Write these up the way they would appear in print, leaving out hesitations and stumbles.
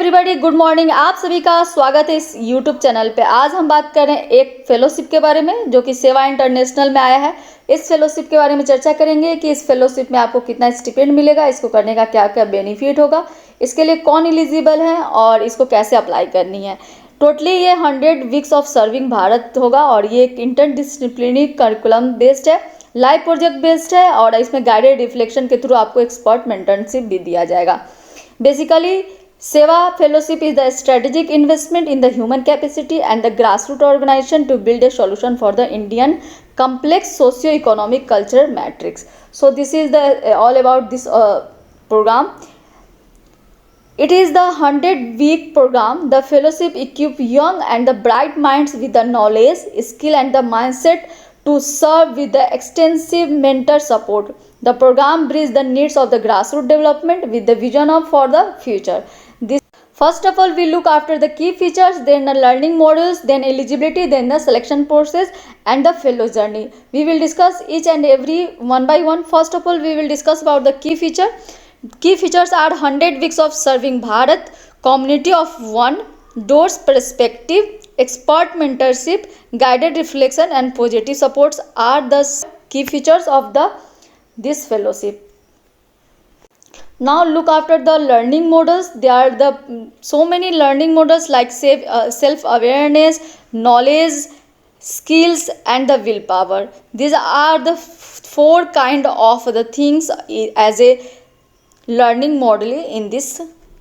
Everybody, good morning. आप सभी का स्वागत है इस यूट्यूब चैनल पे। आज हम बात कर रहे हैं एक फेलोशिप के बारे में जो कि सेवा इंटरनेशनल में आया है। इस फेलोशिप के बारे में चर्चा करेंगे कि इस फेलोशिप में आपको कितना स्टिपेंड मिलेगा, इसको करने का क्या क्या बेनिफिट होगा, इसके लिए कौन एलिजिबल है और इसको कैसे अप्लाई करनी है। टोटली ये 100 वीक्स ऑफ सर्विंग भारत होगा और ये एक इंटरडिसिप्लिनरी करिकुलम बेस्ड है, लाइव प्रोजेक्ट बेस्ड है और इसमें गाइडेड रिफ्लेक्शन के थ्रू आपको एक्सपर्ट मेंटरशिप भी दिया जाएगा। बेसिकली सेवा fellowship is the strategic investment in the human capacity and the grassroots organization to build a solution for the Indian complex socio-economic culture matrix. So this is the all about this program. It is the 100-week program. The fellowship equip young and the bright minds with the knowledge, skill and the mindset to serve with the extensive mentor support. The program bridges the needs of the grassroots development with the vision of for the future. First of all, we look after the key features, then the learning modules, then eligibility, then the selection process and the fellow journey. We will discuss each and every one by one. First of all, we will discuss about the key feature. Key features are 100 weeks of serving Bharat, community of one, doors perspective, expert mentorship, guided reflection and positive supports are the key features of this fellowship. Now look after the learning models. There are so many learning models like self awareness, knowledge, skills and the willpower. These are the four kind of the things as a learning model in this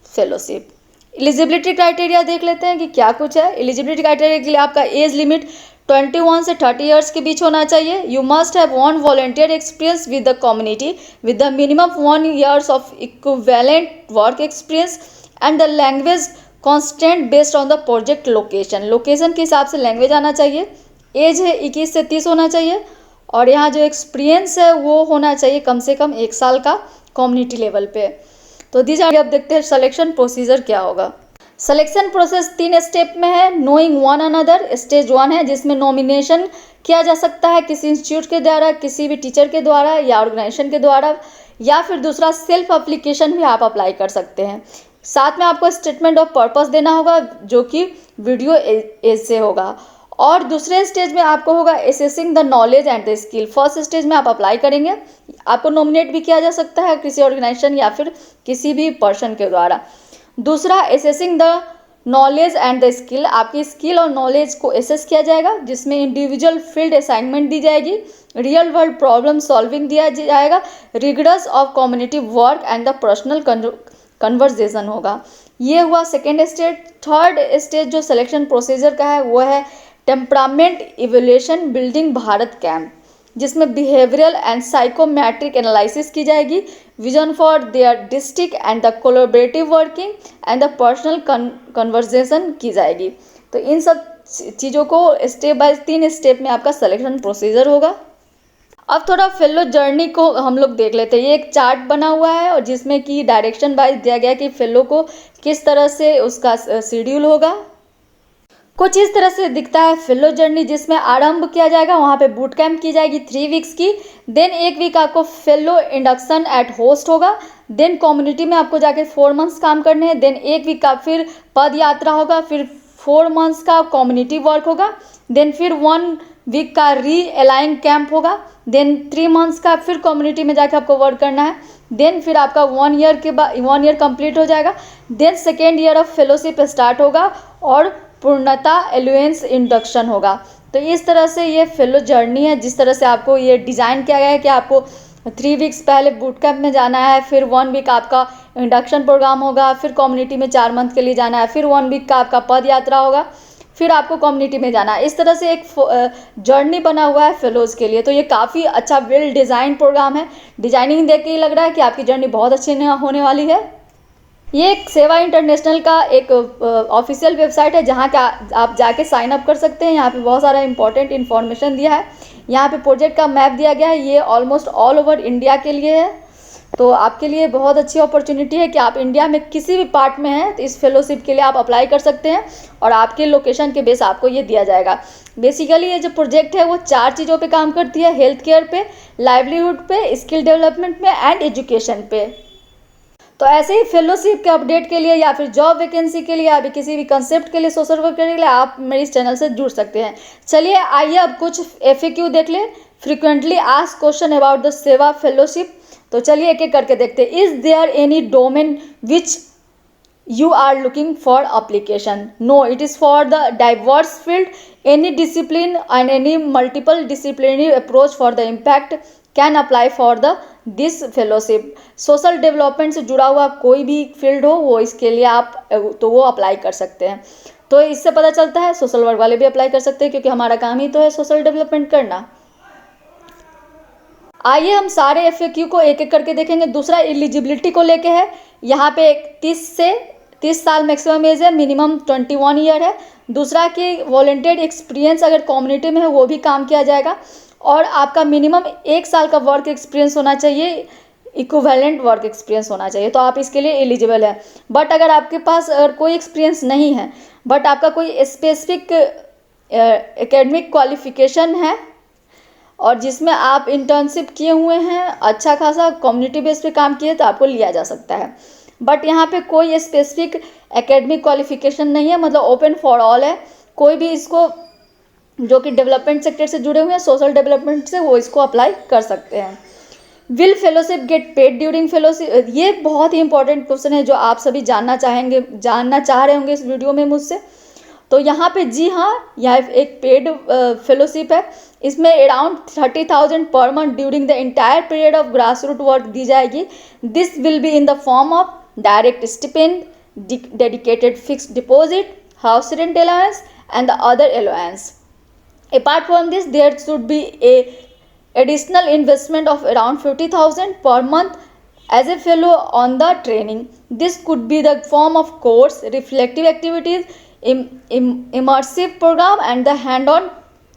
fellowship. Eligibility criteria देख लेते हैं कि क्या कुछ है। Eligibility criteria के लिए आपका एज लिमिट 21 से 30 ईयर्स के बीच होना चाहिए। You must have one volunteer experience with the community with the minimum 1 years of equivalent work experience and the language constant based on the project location. Location के हिसाब से लैंग्वेज आना चाहिए। As है 21 से 30 होना चाहिए और यहाँ जो एक्सपीरियंस है वो होना चाहिए कम से कम 1 साल का कम्युनिटी लेवल पे। तो दीजिए अब देखते हैं सिलेक्शन प्रोसीजर क्या होगा। सिलेक्शन प्रोसेस 3 स्टेप में है। नोइंग वन अनदर स्टेज 1 है जिसमें नॉमिनेशन किया जा सकता है किसी इंस्टीट्यूट के द्वारा, किसी भी टीचर के द्वारा या ऑर्गेनाइजेशन के द्वारा, या फिर दूसरा सेल्फ एप्लीकेशन भी आप अप्लाई कर सकते हैं। साथ में आपको स्टेटमेंट ऑफ पर्पस देना होगा जो कि वीडियो एज से होगा। और दूसरे स्टेज में आपको होगा assessing the knowledge and the skill. First stage में आप अप्लाई करेंगे, आपको नॉमिनेट भी किया जा सकता है किसी ऑर्गेनाइजेशन या फिर किसी भी पर्सन के द्वारा। दूसरा assessing the knowledge and the skill, आपकी स्किल और नॉलेज को असेस किया जाएगा जिसमें इंडिविजुअल फील्ड असाइनमेंट दी जाएगी, रियल वर्ल्ड प्रॉब्लम सॉल्विंग दिया जाएगा, rigorous of community work and the personal conversation होगा। ये हुआ सेकेंड स्टेज। थर्ड स्टेज जो सिलेक्शन प्रोसीजर का है वो है temperament evaluation building Bharat camp, जिसमें बिहेवियरल एंड साइकोमेट्रिक एनालिसिस की जाएगी, vision for their district and the collaborative working and the personal conversation की जाएगी। तो इन सब चीज़ों को स्टेप बाय 3 स्टेप में आपका सिलेक्शन प्रोसीजर होगा। अब थोड़ा फेलो जर्नी को हम लोग देख लेते हैं। ये एक चार्ट बना हुआ है और जिसमें कि डायरेक्शन वाइज दिया गया कि फेलो को किस तरह से उसका शेड्यूल होगा। कुछ इस तरह से दिखता है फेलो जर्नी, जिसमें आरंभ किया जाएगा, वहाँ पे बूट कैंप की जाएगी 3 वीक्स की। देन 1 वीक आपको फेलो इंडक्शन एट होस्ट होगा। देन कम्युनिटी में आपको जाके 4 मंथ्स काम करने हैं। देन 1 वीक का फिर पद यात्रा होगा, फिर 4 मंथ्स का कम्युनिटी वर्क होगा। देन फिर 1 वीक का री अलाइन कैंप होगा। देन 3 मंथ्स का फिर कम्युनिटी में जाके आपको वर्क करना है। देन फिर आपका 1 ईयर के बाद 1 ईयर कंप्लीट हो जाएगा। Then second year of fellowship start होगा और पूर्णता एलुएंस इंडक्शन होगा। तो इस तरह से ये फेलो जर्नी है, जिस तरह से आपको ये डिज़ाइन किया गया है कि आपको 3 वीक्स पहले बूट कैंप में जाना है, फिर 1 वीक आपका इंडक्शन प्रोग्राम होगा, फिर कम्युनिटी में 4 मंथ के लिए जाना है, फिर 1 वीक का आपका पद यात्रा होगा, फिर आपको कम्युनिटी में जाना है। इस तरह से एक जर्नी बना हुआ है फेलोज़ के लिए। तो ये काफ़ी अच्छा वेल डिज़ाइन प्रोग्राम है। डिज़ाइनिंग देख के ही लग रहा है कि आपकी जर्नी बहुत अच्छी होने वाली है। ये एक सेवा इंटरनेशनल का एक ऑफिशियल वेबसाइट है जहाँ का आप जाके साइन अप कर सकते हैं। यहाँ पे बहुत सारा इंपॉर्टेंट इन्फॉर्मेशन दिया है। यहाँ पे प्रोजेक्ट का मैप दिया गया है। ये ऑलमोस्ट ऑल ओवर इंडिया के लिए है। तो आपके लिए बहुत अच्छी अपॉर्चुनिटी है कि आप इंडिया में किसी भी पार्ट में हैं तो इस फेलोशिप के लिए आप अप्लाई कर सकते हैं और आपके लोकेशन के बेस आपको ये दिया जाएगा। बेसिकली ये जो प्रोजेक्ट है वो 4 चीज़ों पे काम करती है, हेल्थ केयर पे, लाइवलीहुड पे, स्किल डेवलपमेंट में एंड एजुकेशन पे। तो ऐसे ही फेलोशिप के अपडेट के लिए या फिर जॉब वैकेंसी के लिए या फिर किसी भी कंसेप्ट के लिए, सोशल वर्क के लिए आप मेरे इस चैनल से जुड़ सकते हैं। चलिए आइए अब कुछ FAQ देख लें, frequently asked question about the Seva fellowship. तो चलिए एक एक करके देखते हैं। Is there any domain which you are looking for application? No, it is for the diverse field. Any discipline and any multiple disciplinary approach for the impact can apply for the this fellowship. Social development से जुड़ा हुआ कोई भी field हो वो इसके लिए आप तो वो अप्लाई कर सकते हैं। तो इससे पता चलता है सोशल वर्क वाले भी अप्लाई कर सकते हैं, क्योंकि हमारा काम ही तो है सोशल डेवलपमेंट करना। आइए हम सारे FAQ को एक एक करके देखेंगे। दूसरा एलिजिबिलिटी को लेके है। यहाँ पे 30 साल मैक्सिमम एज है, मिनिमम 21 ईयर है। दूसरा कि वॉलंटियर एक्सपीरियंस अगर कम्युनिटी में है वो भी काम किया जाएगा, और आपका मिनिमम 1 साल का वर्क एक्सपीरियंस होना चाहिए, इक्विवेलेंट वर्क एक्सपीरियंस होना चाहिए, तो आप इसके लिए एलिजिबल है। बट अगर आपके पास अगर कोई एक्सपीरियंस नहीं है बट आपका कोई स्पेसिफिक एकेडमिक क्वालिफिकेशन है और जिसमें आप इंटर्नशिप किए हुए हैं, अच्छा खासा कम्युनिटी बेस पे काम किए, तो आपको लिया जा सकता है। बट यहाँ पे कोई स्पेसिफिक एकेडमिक क्वालिफिकेशन नहीं है, मतलब ओपन फॉर ऑल है। कोई भी इसको जो कि डेवलपमेंट सेक्टर से जुड़े हुए हैं, सोशल डेवलपमेंट से, वो इसको अप्लाई कर सकते हैं। Will fellowship get paid during fellowship? ये बहुत ही इंपॉर्टेंट क्वेश्चन है जो आप सभी जानना चाह रहे होंगे इस वीडियो में मुझसे। तो यहाँ पे जी हाँ, यह एक पेड फेलोशिप है। इसमें around 30,000 per month during the entire period of grass root work दी जाएगी। This will be in the form of direct stipend, dedicated fixed deposit, house rent allowance and the other allowance. Apart from this there should be a additional investment of around 50,000 per month as a fellow on the training. This could be the form of course, reflective activities, immersive program and the hand-on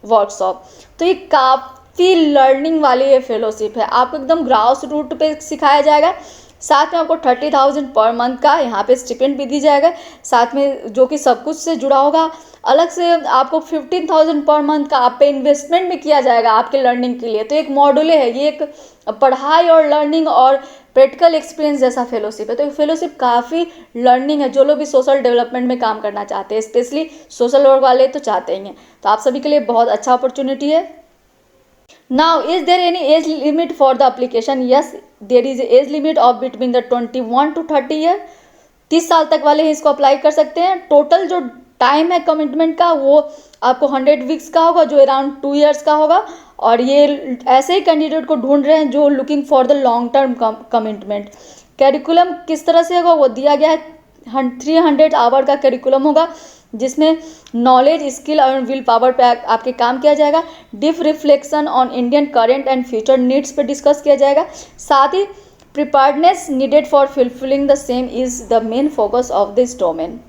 workshop. तो ये काफ़ी learning वाली ये fellowship है। आपको एकदम grass root पे सिखाया जाएगा। साथ में आपको 30,000 पर मंथ का यहाँ पे स्टिपेंड भी दी जाएगा, साथ में जो कि सब कुछ से जुड़ा होगा। अलग से आपको 15,000 पर मंथ का आप पे इन्वेस्टमेंट भी किया जाएगा आपके लर्निंग के लिए। तो एक मॉड्यूल है, ये एक पढ़ाई और लर्निंग और प्रैक्टिकल एक्सपीरियंस जैसा फेलोशिप है। तो फेलोशिप काफ़ी लर्निंग है। जो लोग भी सोशल डेवलपमेंट में काम करना चाहते हैं, स्पेशली सोशल वर्क वाले तो चाहते ही हैं, तो आप सभी के लिए बहुत अच्छा अपॉर्चुनिटी है। Now, is there any age limit for the application? Yes, there is a age limit of between the 21 to 30 year. 30 साल तक वाले ही इसको अप्लाई कर सकते हैं। टोटल जो टाइम है कमिटमेंट का वो आपको 100 वीक्स का होगा, जो अराउंड 2 ईयर्स का होगा। और ये ऐसे ही कैंडिडेट को ढूंढ रहे हैं जो looking for the long term commitment. Curriculum किस तरह से होगा वो दिया गया है। 300 आवर का कैरिकुलम होगा, जिसमें नॉलेज, स्किल और विल पावर पे आपके काम किया जाएगा। Deep reflection on Indian current and future needs पे डिस्कस किया जाएगा। साथ ही preparedness needed for fulfilling the same is the main focus of this domain.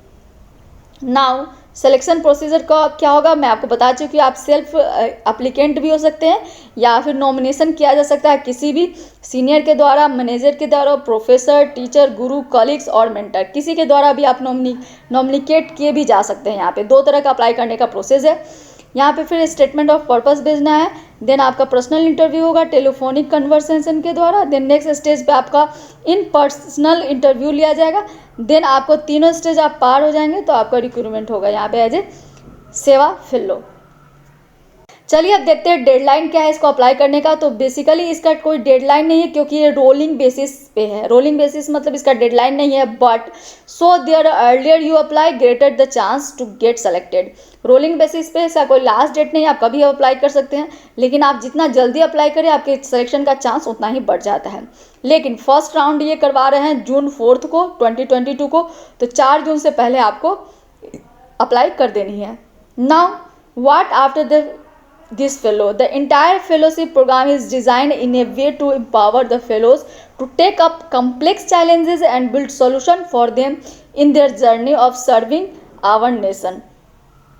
Now selection procedure का क्या होगा मैं आपको बता चुकी हूँ। आप सेल्फ एप्लीकेंट भी हो सकते हैं या फिर नॉमिनेशन किया जा सकता है किसी भी सीनियर के द्वारा, मैनेजर के द्वारा, प्रोफेसर, टीचर, गुरु, कलीग्स और मेंटर, किसी के द्वारा भी आप नॉमिनेट किए भी जा सकते हैं। यहाँ पे 2 तरह का अप्लाई करने का प्रोसेस है। यहाँ पे फिर स्टेटमेंट ऑफ पर्पस भेजना है, देन आपका पर्सनल इंटरव्यू होगा टेलीफोनिक कन्वर्सेशन के द्वारा, देन नेक्स्ट स्टेज पे आपका इन पर्सनल इंटरव्यू लिया जाएगा, देन आपको तीनों स्टेज आप पार हो जाएंगे तो आपका रिक्रूटमेंट होगा यहाँ पे एज ए सेवा फेलो। चलिए अब देखते हैं डेडलाइन क्या है इसको अप्लाई करने का। तो बेसिकली इसका कोई डेडलाइन नहीं है, क्योंकि ये रोलिंग बेसिस पे है। रोलिंग बेसिस मतलब इसका डेडलाइन नहीं है, but so there earlier you apply greater the chance to get selected. Rolling basis पे इसका कोई लास्ट डेट नहीं है, आप कभी अप्लाई कर सकते हैं, लेकिन आप जितना जल्दी अप्लाई करें आपके सिलेक्शन का चांस उतना ही बढ़ जाता है। लेकिन फर्स्ट राउंड ये करवा रहे हैं जून 4 को 2022 को, तो 4 जून से पहले आपको अप्लाई कर देनी है। Now what after this fellow? The entire fellowship program is designed in a way to empower the fellows to take up complex challenges and build solution for them in their journey of serving our nation.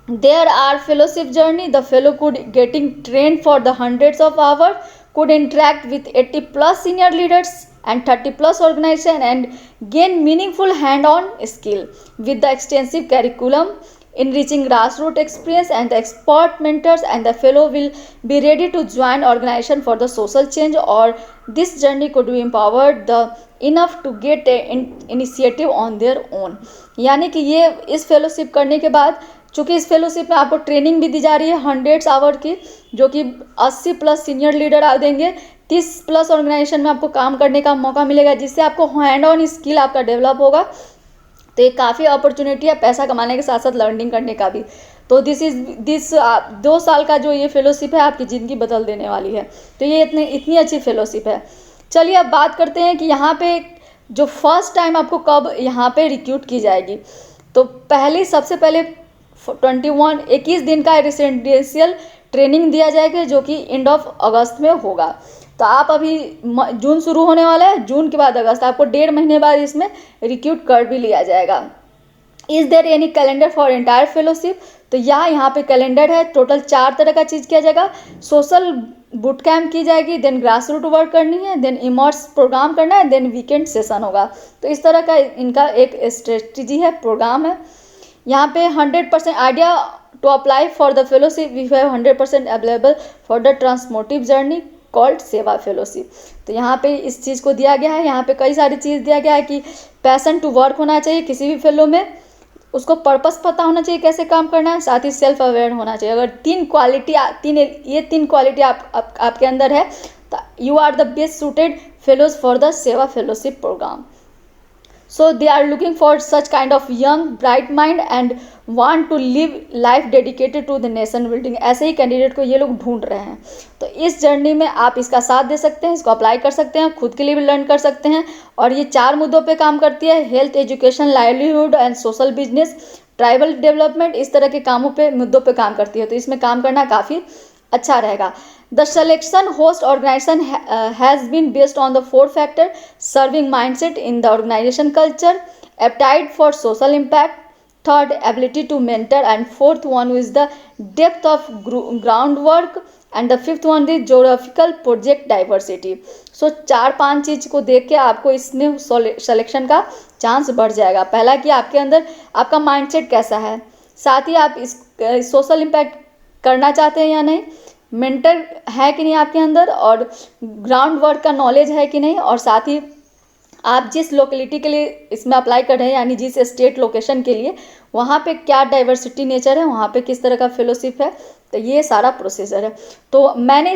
There are fellowship journey. The fellow could getting trained for the hundreds of hours, could interact with 80 plus senior leaders and 30 plus organization and gain meaningful hand-on skill with the extensive curriculum, enriching grassroots experience and the expert mentors, and the fellow will be ready to join organization for the social change, or this journey could be empowered the enough to get initiative on their own. यानी कि ये इस fellowship करने के बाद, चूँकि इस fellowship में आपको ट्रेनिंग भी दी जा रही है 100 आवर की, जो कि 80+ सीनियर लीडर आ देंगे, 30+ ऑर्गेनाइजेशन में आपको काम करने का मौका मिलेगा, जिससे आपको हैंड ऑन स्किल आपका डेवलप होगा। तो ये काफ़ी अपॉर्चुनिटी है पैसा कमाने के साथ साथ लर्निंग करने का भी। तो दिस 2 साल का जो ये फेलोशिप है आपकी ज़िंदगी बदल देने वाली है। तो ये इतनी अच्छी फेलोशिप है। चलिए अब बात करते हैं कि यहाँ पे जो फर्स्ट टाइम आपको कब यहाँ पे रिक्रूट की जाएगी। तो सबसे पहले 21 दिन का रेसिडेंशियल ट्रेनिंग दिया जाएगा, जो कि एंड ऑफ अगस्त में होगा। तो आप अभी जून शुरू होने वाला है, जून के बाद अगस्त, आपको 1.5 महीने बाद इसमें रिक्रूट कर भी लिया जाएगा। Is there any calendar for entire fellowship? तो यहाँ पे कैलेंडर है। टोटल 4 तरह का चीज़ किया जाएगा। सोशल बूट कैम्प की जाएगी, देन ग्रास रूट वर्क करनी है, देन इमर्स प्रोग्राम करना है, देन वीकेंड सेशन होगा। तो इस तरह का इनका एक स्ट्रेटजी है, प्रोग्राम है। यहाँ पे 100% idea to apply for the fellowship, we have 100% available for the transformative journey called Seva fellowship. तो यहाँ पे इस चीज़ को दिया गया है। यहाँ पे कई सारी चीज़ दिया गया है कि पैशन टू वर्क होना चाहिए किसी भी फेलो में, उसको पर्पस पता होना चाहिए कैसे काम करना है, साथ ही सेल्फ अवेयर होना चाहिए। अगर 3 क्वालिटी आपके अंदर है तो you are the best suited fellows for the Seva fellowship program. So they are looking for such kind of young, bright mind and want to live life dedicated to the nation building। ऐसे ही candidate को ये लोग ढूंढ रहे हैं। तो इस journey में आप इसका साथ दे सकते हैं, इसको अप्लाई कर सकते हैं, खुद के लिए भी लर्न कर सकते हैं। और ये 4 मुद्दों पे काम करती है: health, education, livelihood and social business, tribal development. इस तरह के मुद्दों पे काम करती है। तो इसमें काम करना काफ़ी अच्छा रहेगा। The selection host organization has been based on the 4 factor: serving mindset in the organization culture, appetite for social impact, third ability to mentor, and fourth one is the depth of groundwork, and the fifth one is geographical project diversity। So 4-5 चीज़ को देख के आपको इसमें selection का chance बढ़ जाएगा। पहला कि आपके अंदर आपका माइंडसेट कैसा है, साथ ही आप इस सोशल इम्पैक्ट करना चाहते हैं या नहीं, मेंटर है कि नहीं आपके अंदर, और ग्राउंड वर्क का नॉलेज है कि नहीं, और साथ ही आप जिस लोकेलिटी के लिए इसमें अप्लाई कर रहे हैं, यानी जिस स्टेट लोकेशन के लिए, वहाँ पे क्या डाइवर्सिटी नेचर है, वहाँ पे किस तरह का फेलोशिप है। तो ये सारा प्रोसीजर है। तो मैंने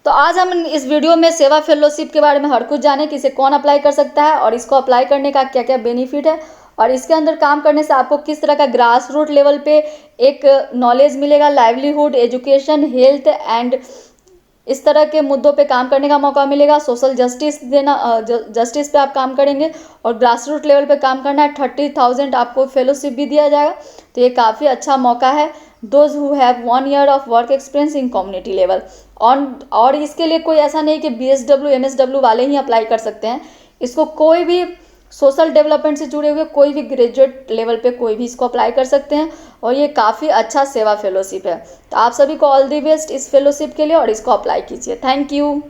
आज हम इस वीडियो में सेवा फेलोशिप के बारे में हर कुछ जाने कि इसे कौन अप्लाई कर सकता है और इसको अप्लाई करने का क्या क्या बेनिफिट है, और इसके अंदर काम करने से आपको किस तरह का ग्रास रूट लेवल पे एक नॉलेज मिलेगा, लाइवलीहुड, एजुकेशन, हेल्थ एंड इस तरह के मुद्दों पे काम करने का मौका मिलेगा। सोशल जस्टिस पे आप काम करेंगे और ग्रास रूट लेवल पे काम करना है। 30,000 आपको फेलोशिप भी दिया जाएगा। तो ये काफ़ी अच्छा मौका है those who have 1 year of work experience in community level. और इसके लिए कोई ऐसा नहीं कि BSW MSW वाले ही अप्लाई कर सकते हैं। इसको कोई भी सोशल डेवलपमेंट से जुड़े हुए कोई भी ग्रेजुएट लेवल पे कोई भी इसको अप्लाई कर सकते हैं, और ये काफ़ी अच्छा सेवा फेलोशिप है। तो आप सभी को ऑल दी बेस्ट इस फेलोशिप के लिए, और इसको अप्लाई कीजिए। Thank you.